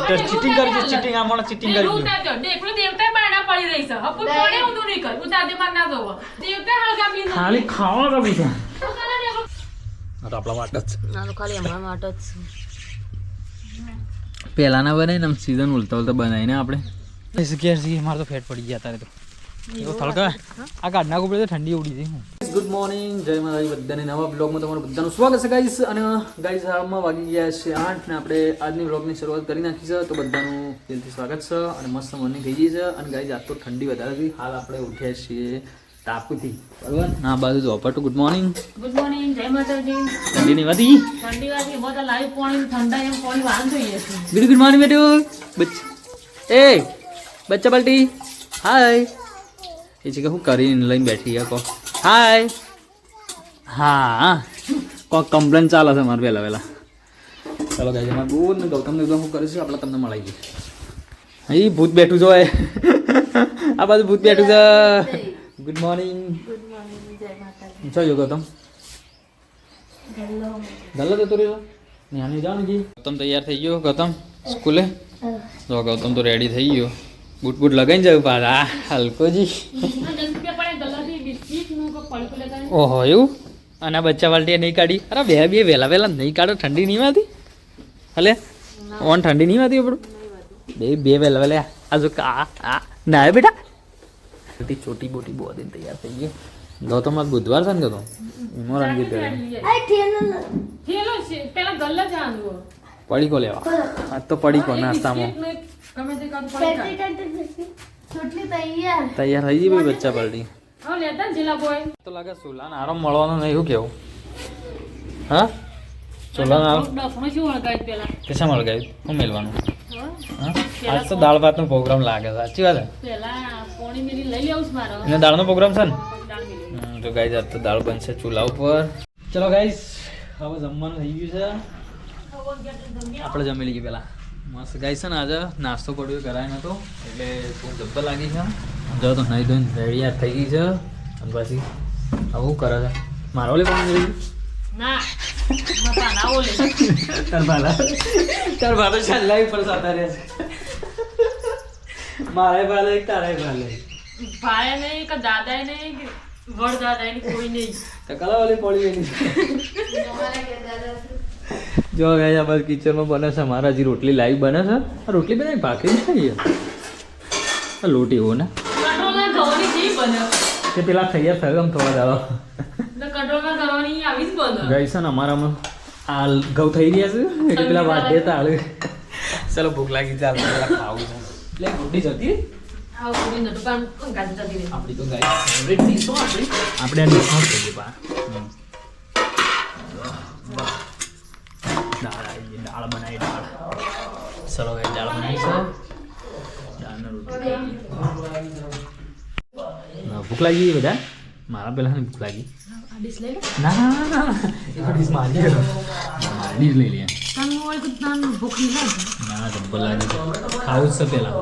Cheating કરજો cheating આ મને ચીટિંગ કરી એવું ના જો દેખલો દેવતા બાણા પડી રહી છે હપુ કોને ઊંધું નહીં કર ઉતાર દે માર ના જોવો દેવતા હળગાવી ખાલી ખાવા ગમી છે તો કાલે દેખો આ તો આપણા માટે જ ના ખાલી અમારા માટે જ પહેલાના બનાવીને આમ સીઝન ઉલતા બનાવીને આપણે મારે તો ફેટ પડી ગયા તારે તો થળકા આ કાઢ નાખું પડે તો ઠંડી ઉડી જઈ ગુડ મોર્નિંગ જય માતાજી બધાને નવા બ્લોગમાં તમારું બધાનું સ્વાગત છે ગાઈસ અને ગાઈસ હાલમાં વાગી ગયા છે 8 ને આપણે આજની બ્લોગની શરૂઆત કરી નાખી છે તો બધાનું દિલથી સ્વાગત છે અને મસ્ત મોર્નિંગ થઈ ગઈ છે અને ગાઈસ આજ તો ઠંડી વધારે હતી હાલ આપણે ઉઠ્યા છીએ તાપથી બરાબર ના બાજુ જો અપટુ ગુડ મોર્નિંગ જય માતાજી ઠંડીની વાતી મોટા લાઈવ પાણી ઠંડા એમ પાણી વાન જોઈએ છે ગુડ મોર્નિંગ બેટુ એ બચ્ચા પલટી હાય એ છે કે હું કરીને લઈને બેઠી કો હાય હા કોઈ કમ્પ્લેન ચાલે છે મારે વહેલા વહેલા ચાલો ગાય મારે બહુ ને ગૌતમને એકદમ શું કરીશું આપણે તમને મળી ગઈ અહીં ભૂત બેઠું છે આ બાજુ ભૂત બેઠું છે ગુડ મોર્નિંગ જય માતાજી છો ગૌતમ ગલ્લો જતો રહ્યો નેહાની જાણ જી ગૌતમ તૈયાર થઈ ગયો ગૌતમ સ્કૂલે જો ગૌતમ તો રેડી થઈ ગયો બૂટ બૂટ લગાવીને જાવ પાછા હલકોજી ઓહો એવું અને આ બચ્ચા વાલટી નહીં કાઢી અરે બે વહેલા વહેલા નહીં કાઢો ઠંડી નહીં વાતી હલે ઓન ઠંડી નહીં વાતી આપણું બે વહેલા વહેલા આ જો આ ના બેટા ચોટી બોટી બહુ દિન તૈયાર થઈ ગયો ગૌતમ આજ બુધવાર છે ને ગૌતમ એમાં રંગી પડીકો લેવા આજ તો પડીકો નાસ્તામાં તૈયાર થઈ ગઈ ભાઈ બચ્ચા પલટી તો લાગે સુલાને આરામ મળવાનો નહીં એવું કેવું હા સુલાને આરામ કેસા મળગાવ્યું હું મેળવાનું હા આજ તો દાળ ભાતનો પ્રોગ્રામ લાગે છે સાચી વાત એને દાળનો પ્રોગ્રામ છે ને તો ગાઈઝ આજ તો દાળ બનશે ચૂલા ઉપર ચલો ગાઈઝ હવે જમવાનું થઈ ગયું છે આપણે જમી લઈએ પેલા મસ્ત ગાઈસ છે ને આજે નાસ્તો પડ્યો કરાય નતો એટલે ખૂબ જબ્બર લાગી છે જો તો નહીં ધોઈને રેડી યાર થઈ ગઈ છે અને પછી આવું કરે છે મારો લે કોણ રહી તાર ભાલો ચાલ્લા પર સાતા રહે છે મારે ભાલે તારે ભાલે ભાઈ નહીં કે દાદા નહીં વડ દાદા નહીં કોઈ નહીં તો કલા વાલી પડી ગઈ જો ગાય આ બસ કિચનમાં બને છે મારા હજી રોટલી લાઈવ બને છે આ રોટલી બનાવી ભાખરી નહીં આ લોટ એવો ને કે પેલા તૈયાર થયો આમ થોડા દાડો ગાય છે ને અમારામાં આ ઘઉં થઈ રહ્યા છે એટલે પેલા વાઢે તાળ ચાલો ભૂખ લાગી ચાલ પેલા ખાવું છે એટલે રોટી જતી આપણી તો ગાય ફેવરેટ ડીશ આપણે આ ડીશમાં થઈ ગઈ પા દાળ બનાવી દાળ ચલો ભાઈ દાળ બનાવી છે દાળના રોટલી ભૂખ લાગી બધા મારા પેલા ભૂખ લાગી ના ડીશ મારી ડીશ લઈ લે ના જબ્બર લાગે ખાવું જ છે પેલા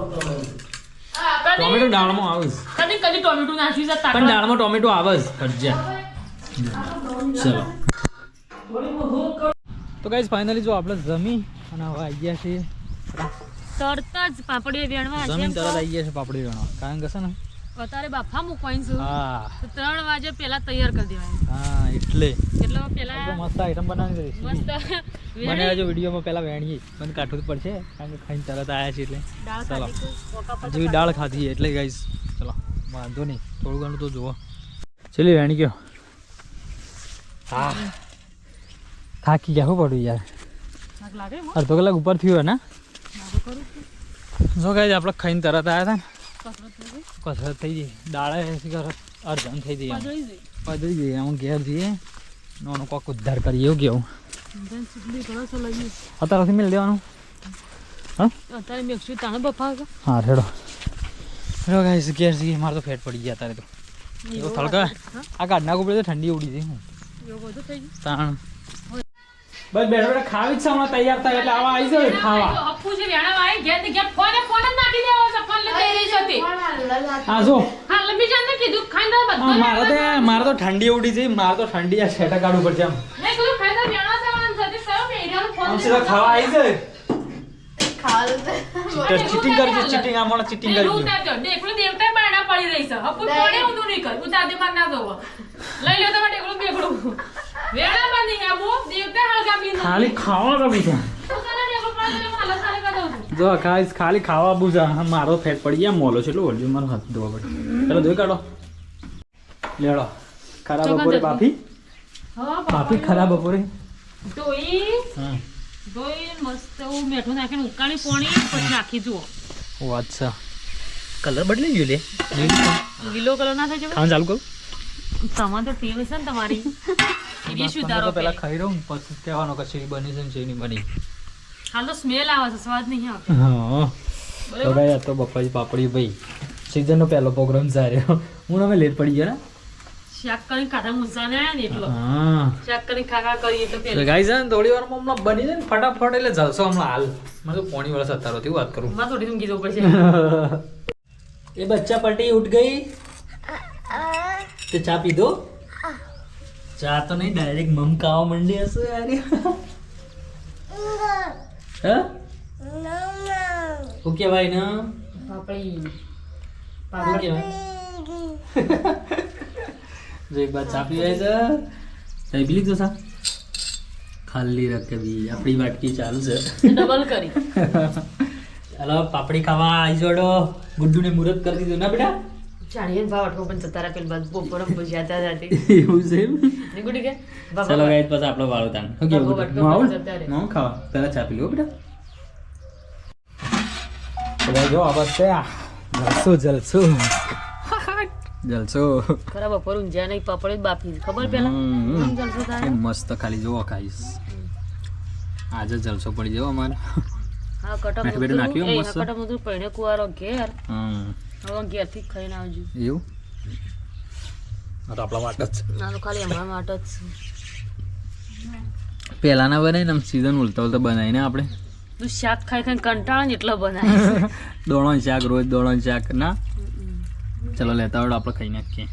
ટોમેટો દાળમાં આવે કદી ટોમેટો નાખ્યું છે પણ દાળમાં ટોમેટો આવે જ ફરજિયાત ચલો તો ગાઈસ ફાઇનલી જો આપણે જમી અને હવે આવી ગયા છીએ તરત જ પાપડીઓ વેણવા જમીન તરત આવી ગયા છે પાપડી વેણવા કારણ કે છે ને અત્યારે બાફા મૂકવાની છે હા તો 3 વાગે પહેલા તૈયાર કરી દેવાની હા એટલે પેલા મસ્ત આઈટમ બનાવી દઈશ મસ્ત બનાવ્યા જો વિડીયોમાં પહેલા વેણીએ બંધ કાઢવું પડશે કારણ કે ખાઈને તરત આવ્યા છે એટલે ચાલો જેવી દાળ ખાધી એટલે ગાઈસ ચલો વાંધો નહીં થોડું ઘણું તો જુઓ ચલી વેણી ગયો હા થાકી ગયા શું પડ્યું યાર અડધો કલાક ઉપર થયો ને જો ગાઈસ આપણે ખાઈને તરત આવ્યા હતા ને કસરત થઈ ગઈ દાળે અર્ધન થઈ જઈએ પદરી જઈએ આમ ઘેર જઈએ નાનો કોક ઉદ્ધાર કરીએ એવું કેવું અત્યારથી મેળ દેવાનું હા હા રેડો રેડો ગાઈસ ઘેર જઈએ મારે તો ફેટ પડી ગયા અત્યારે તો એવું થળકા આ કાઢ નાખું પડે તો ઠંડી ઉડી જઈ હું તાણ બસ બેઠો બેઠા ખાવી જ છે હમણાં તૈયાર થાય એટલે આવા આવી જાય ખાવા અપ્પુ છે વેણા વાય ઘેર ને ઘેર ફોન જ નાખી દેવો છે ફોન લઈ રહી છે હા જો હા લંબી જાન ને કીધું ખાઈ દો બધું મારે તો ઠંડી ઉડી છે મારે તો ઠંડી આ છેટા કાઢવું પડશે આમ નહીં કીધું ખાઈ દો વેણા જવાનું છે તે સર મે એરિયાનો ફોન સીધા ખાવા આવી જાય ચીટિંગ કરી છે, ચીટિંગ આ મને ચીટિંગ કરી હું છે. ઉતારજો. દેખલું દેવતા બાયણા પડી રહી છે. હપુ કોણે ઊંધું નહીં કર્યું. ઉતારજો માર ના જોવો. લઈ લો તમારે દેખલું બેગડું. વેળા બાંધી આબો દેવતા હળગાવી ન. ખાલી ખાવા ગમી છે. તો તને દેખલું પાડે માલા સાલે કા દઉં છું. જો ગાઈસ ખાલી ખાવા બુજા મારો ફેટ પડી ગયા મોલો છે એટલું વળજો મારો હાથ ધોવા પડે. ચાલો ધોઈ કાઢો. લેડો ખરા બપોરે બાફી હા બાફી ખરા બપોરે. ધોઈ હા ધોઈ મસ્ત એવું મીઠું નાખીને ઉકાળી પોણી પછી નાખી જુઓ. ઓ અચ્છા કલર બદલી ગયો લે. લીલો કલર ના થાય છે ખાવાનું ચાલુ કરું. તમારે તો ટેવ છે ને તમારી એ શું તારો પેલા ખાઈ રહું પછી કહેવાનો કે શેરી બની છે ને શેરી બની. હાલ તો સ્મેલ આવે છે સ્વાદ નહીં આવતો. હા તો ભાઈ આ તો બફાઈ પાપડી ભાઈ સીઝનનો પહેલો પ્રોગ્રામ સારો હું અમે લેટ પડી ગયા ને. શાક કરીને ખાધા મૂંઝા ને એટલો હા શાક કરીને ખાખા કરીએ તો તો પેલા ગાઈસ આ થોડી વારમાં હમણાં બની જાય ને ફટાફટ એટલે જલસો હમણાં હાલ મને તો પોણી વર્ષ અત્યારે થી વાત કરું. માં થોડી ઊંઘી જવું પડશે. એ બચ્ચા પટી ઉઠ ગઈ તો ચા પીધો. ચા તો નહીં ડાયરેક્ટ મમ ખાવા માંડી હશે યાર. હા શું કહેવાય ને પાપડી શું કહેવાય જો એક બાર ચા પીવાય છે તઈ પી લીધો સા ખાલી રકબી આપણી વાટકી ચાલુ છે. ડબલ કરી ચાલો પાપડી ખાવા આવી જોડો. ગુડ્ડુને મુહૂર્ત કરી દીધું ના બેટા. જાણીએ ભાવ અટકો પણ જતા રહ્યા પેલી બાજુ બપોર ભૂજ્યા જાતી એવું છે એમ? નીકળી કે ચાલો ગાઈસ પછી આપણો વાળો તાન શું કેવું બાબા બેટા? હું આવું જતા રહે. હું ખાવા પહેલા ચા પી લો બેટા. તો ભાઈ જો આ બસ છે આ જલસો જલસો જલસો. ખરા બપોર ઊંઝ્યા નહીં પાપડી જ બાફી ખબર પેલા હમ. જલસો એ તારે મસ્ત ખાલી જોવો ખાઈશ આજે જલસો પડી જવો અમારે. હા કટા નાખી બેટું નાખ્યું એ મસ્ત? કટા મુદ્રું પૈણે કુવારો ઘેર હમ હવે ઘેરથી જ ખાઈને આવજો એવું આ તો આપણા માટે જ ના તો ખાલી અમારા માટે જ છે. પહેલાના બનાવીને આમ સીઝન ઉલટા ઉલટા બનાવીને આપણે તું શાક ખાઈ ખાઈને કંટાળે ને એટલો બનાવે દોણો શાક રોજ દોણો શાક ના ચલો લેતા આવડો આપણે ખાઈ નાખીએ.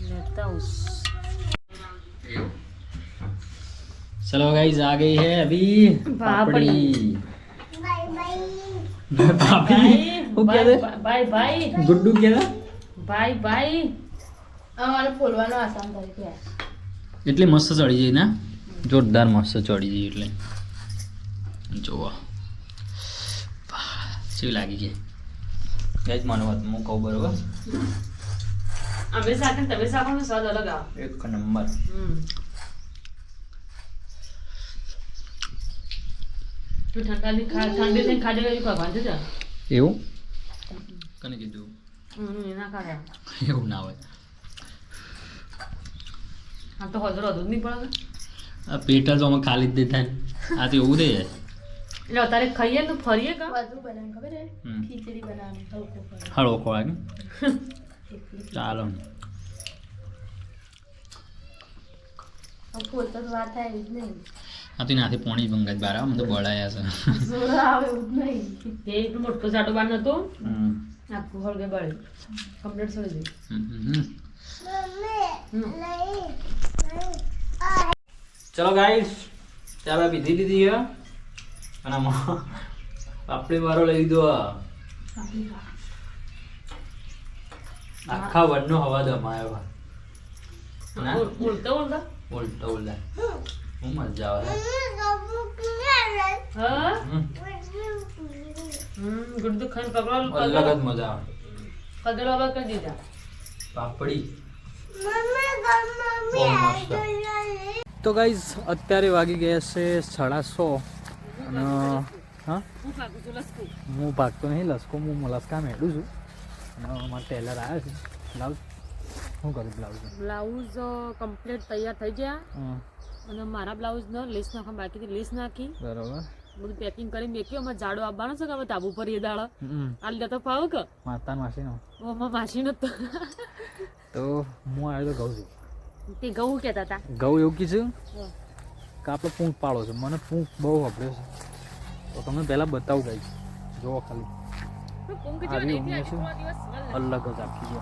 લેતા આવું. चलो गाइस आ गई है अभी पापड़ी भाभी वो क्या है બાય બાય गुड्डू क्या था બાય બાય અમારે ફોલવાનો આસાન તરીકે એટલે મસ્ત ચડી જાય ને જોરદાર મસ્ત ચડી જાય એટલે જોવા કેવી લાગી ગઈ ગાઈસ માનો વાત હું કહું બરોબર અમે શાક ને તમે શાક નો સ્વાદ અલગ આવે એક નંબર. તું ઠંડી થઈને ખાજે ગયું ભગવાન છે એવું કને કીધું એના ખાધા એવું ના હોય આમ તો હજર હજુ જ નહીં પડે આ પેટ જ અમે ખાલી જ દેતા આ તો એવું દે એટલે અત્યારે ખાઈએ તો ફરીએ કા બધું બનાવવાનું ખબર હે ખીચડી બનાવવાની હલકો પડે હળવો ખોરાક ને? ચાલો ફોલતો તો વાત થાય એવું જ નહીં આ તો નાથી પોણી બંગાજ બાર આવે મને તો બળાયા છે. જોર આવે એવું જ નહીં તે એટલું મોટો જાટો બાર નતો હમ. આખું હળગે બળે કમ્પ્લીટ સળી હમ. ચલો ગાઈસ ચાલો પીધી લીધી છે અને આમાં પાપડી વાળો લઈ લીધો આખા વડનો હવા દમાયો ના ઉલટા ઉલટા ઉલટા ઉલટા હું મજા આવે હા હમ. ગુડ તો ખાઈને પકડો અલગ જ મજા આવે પગડો અલગ કરી દીધા પાપડી બહુ મસ્ત. તો ગાઈઝ અત્યારે વાગી ગયા છે 6:30 અને હા હું ભાગું છું લસકું હું ભાગતો નહીં લસકો હું લસકા મેળું છું અને મારા ટેલર આવ્યા છે બ્લાઉઝ શું કરું બ્લાઉઝ બ્લાઉઝ કમ્પ્લીટ તૈયાર થઈ ગયા અને મારા બ્લાઉઝનો લેસ નાખવા બાકી હતી લેસ નાખી બરોબર બધું પેકિંગ કરી મેક્યું અમારે જાડો આવવાનો છે કે હવે તાબુ પર એ દાડો આ લીધા તો ફાવ કે માતા માસીનો ઓમાં માસી નતો તો હું આવ્યો તો ઘઉં છું તે ઘઉં કહેતા હતા ઘઉં એવું કીધું કે આપણે પૂંખ પાડો છે મને પૂંખ બહુ વાપર્યો છે તો તમને પહેલાં બતાવું ગઈ જુઓ ખાલી આવી ઊંઘ છે અલગ જ આખી છે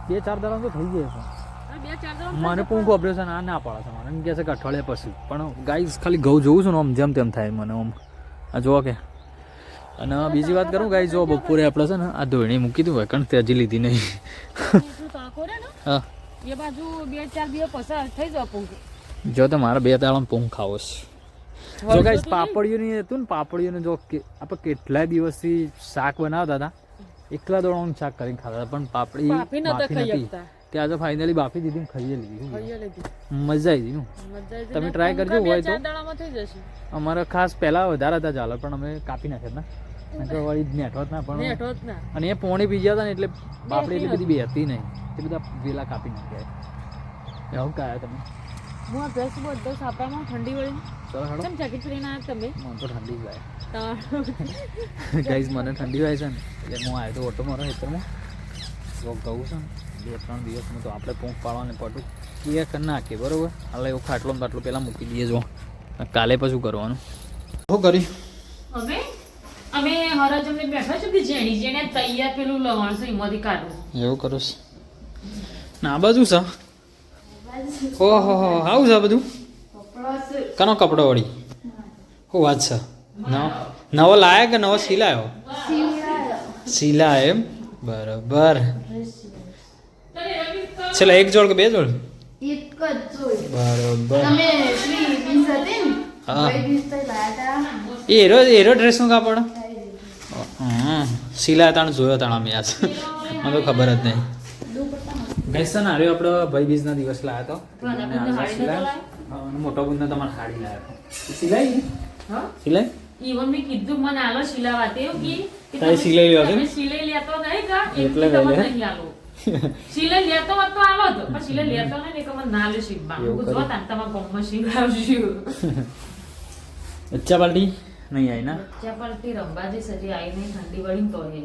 2-4 દાડા તો થઈ ગયા છે મને પૂંખ ઓપરેશન આ ના પાડે છે મને એમ કહે છે કે અઠવાડિયા પછી પણ ગાઈઝ ખાલી ઘઉં જોઉં છું ને આમ જેમ તેમ થાય મને આમ આ જુઓ કે અને બીજી વાત કરું ગાઈ જો બપોરે આપણે છે ને આ ધોણી મૂકી દઉં હોય કારણ કે હજી લીધી નહીં હા એ બાજુ 2-4 દિવસ પસાર થઈ જાવ પંખ જો તો મારે 2 દાડા પોંગ ખાવો છે જો ગાઈસ પાપડીયું નહીં હતું ને પાપડીયું જો આપણે કેટલાય દિવસથી શાક બનાવતા હતા એકલા દોડવાનું શાક કરીને ખાતા હતા પણ પાપડી બાફી નતા બાફી ખાઈ નથી શકતા. ત્યાં તો ફાઇનલી બાફી દીધી ને ખાઈ લીધી મજા આવી ગઈ તમે try કરજો હોય તો. દાડામાં થઈ જશે અમારે ખાસ પહેલા વધારે હતા ચાલો પણ અમે કાપી નાખ્યા હતા નકર વળી નેઠોત ના પણ નેઠો જ ના અને એ પોણી પી ગયા હતા ને એટલે પાપડી એટલી બધી બેહતી નહીં એ બધા વેલા કાપી નાખ્યા એવું કાયા તમે હું આ ભેંસ બધો સાપામાં ઠંડી વળી ચલો હેડો કેમ જાકેટ પહેરીને આવ્યા તમે મને તો ઠંડી જ વાય તમારું ગાઈઝ મને ઠંડી વાય છે ને એટલે હું આવ્યો તો ઓટો મારો ખેતરમાં જો કહું છે ને 2-3 દિવસમાં તો આપણે પોંખ પાડવાને પટું ક્લિયર કરી નાખીએ બરોબર એટલે એવું ખાટલો ને બાટલો પહેલાં મૂકી દઈએ જો કાલે પછી કરવાનું શું કર્યું અમે હરાજ અમને બેઠા છે કે જેણે તૈયાર પેલું લવણ છે એમાંથી કાઢું એવું કરું છે ના આ બાજુ છે ઓહો હો આવું છે આ બધું કનો કપડો વળી શું વાત છે નવો લાયા કે નવો સિલાયો સિલાય એમ બરાબર છેલ્લા એક જોડ કે 2 જોડ એક જ જોઈ બરાબર તમે શ્રી બીસ હતી ને હા. ભાઈ બીસ તો લાયા એરો ડ્રેસનું કાપડ હા સિલાય તાણ જોયો તાણ અમે આજ મને તો ખબર જ નહીં ગઈસ ને આવ્યો આપણે ભાઈ બીજના દિવસ લાવ્યા તો અને આ સિલાય અને મોટો બુંદને તમારે સાડી લાવ્યો હતો સિલાઈ હા સિલાઈ ઈવન મેં કીધું મને આલો સિલાવા તે એવું કે તારે સિલાઈ લેવા તમે સિલાઈ લેતો નહીં કા એટલે એટલે લઈ લે. તમને નહીં આલો સિલાઈ લેતો હોત તો આલો તો પણ સિલાઈ લેતો નહીં ને કે મને ના લે શીખવા એવું હું કર્યું. જો તાન તમારા ગામમાં શીખવાડશું બચ્ચા પાર્ટી નહીં આવી ના બચ્ચા પરથી રંબાજી સજી આવી નહીં ઠંડી વળી તો હે